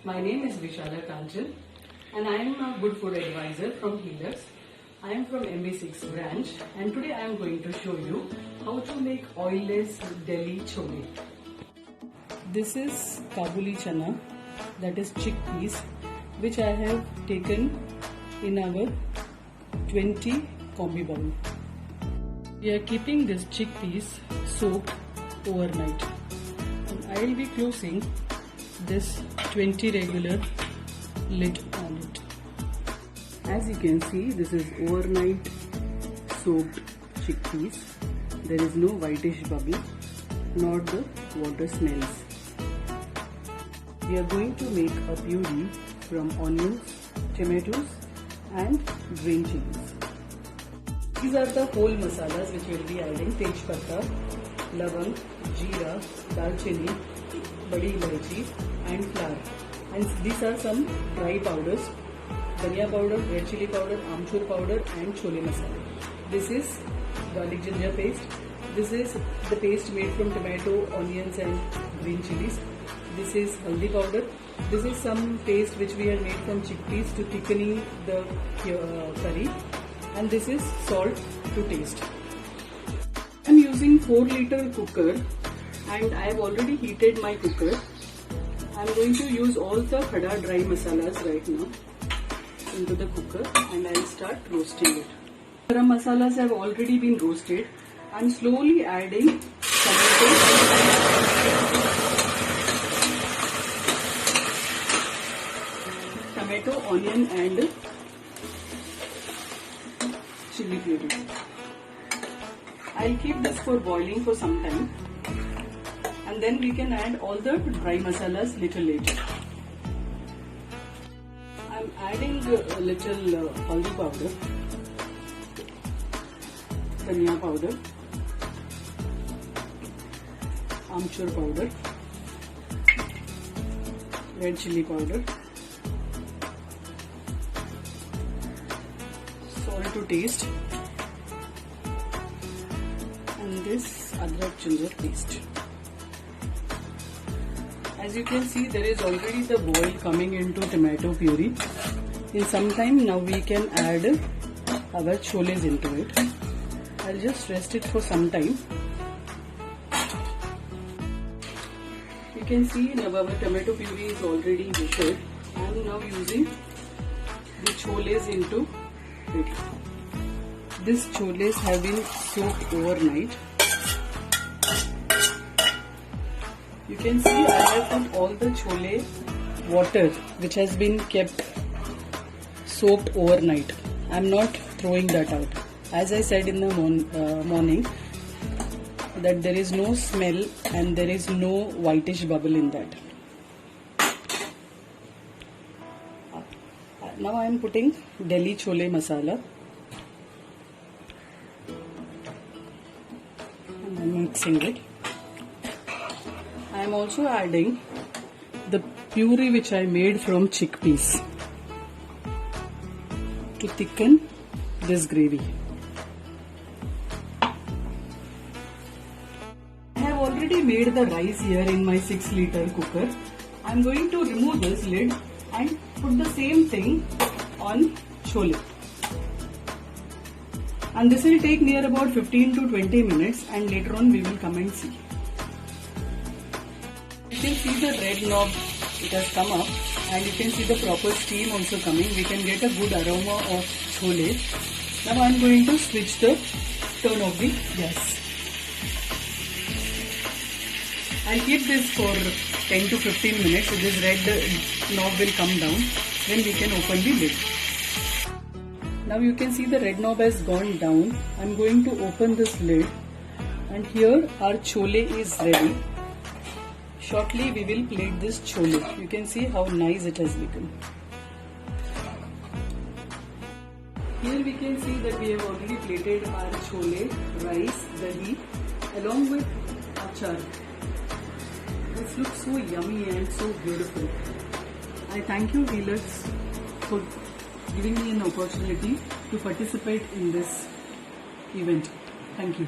My name is Vishala Kanchan and I am a good food advisor from Healers. I am from MB6 branch and today I am going to show you how to make oilless Delhi chole. This is Kabuli chana, that is chickpeas, which I have taken in our 20 combi bowl. We are keeping this chickpeas soaked overnight. And I will be closing this 20 regular lid on it. As you can see, this is overnight soaked chickpeas. There is no whitish bubble, nor the water smells. We are going to make a puree from onions, tomatoes and green chilies. These are the whole masalas which we will be adding: tej patta, lavang, jeera, dalchini, badi ilaichi and flour. And these are some dry powders: dhania powder, red chili powder, amchur powder and chole masala. This is garlic ginger paste. This is the paste made from tomato, onions and green chilies. This is haldi powder. This is some paste which we have made from chickpeas to thickening the curry. And this is salt to taste. I am using 4-liter cooker and I have already heated my cooker. I am going to use all the khada dry masalas right now into the cooker and I will start roasting it. Garam masalas have already been roasted. I am slowly adding tomato, onion and chili puree. I'll keep this for boiling for some time and then we can add all the dry masalas little later. I'm adding a little haldi powder, dhania powder, amchur powder, red chili powder, salt to taste and this adrak ginger paste. As you can see, there is already the boil coming into tomato puree. In some time now we can add our choles into it. I'll just rest it for some time. You can see now our tomato puree is already mixed. I am now using the choles into it. These choles have been soaked overnight. You can see I have put all the chole water which has been kept soaked overnight. I am not throwing that out. As I said in the morning that there is no smell and there is no whitish bubble in that. Now I am putting Delhi chole masala. And I am mixing it. I am also adding the puree which I made from chickpeas to thicken this gravy. I have already made the rice here in my 6-liter cooker. I am going to remove this lid and put the same thing on chole. And this will take near about 15 to 20 minutes and later on we will come and see. You can see the red knob, it has come up and you can see the proper steam also coming. We can get a good aroma of chole. Now I am going to switch the turn of the gas. I'll keep this for 10 to 15 minutes so this red knob will come down. Then we can open the lid. Now you can see the red knob has gone down. I am going to open this lid and here our chole is ready. Shortly we will plate this chole. You can see how nice it has become. Here we can see that we have already plated our chole, rice, dahi along with achar. This looks so yummy and so beautiful. I thank you Healers for giving me an opportunity to participate in this event. Thank you.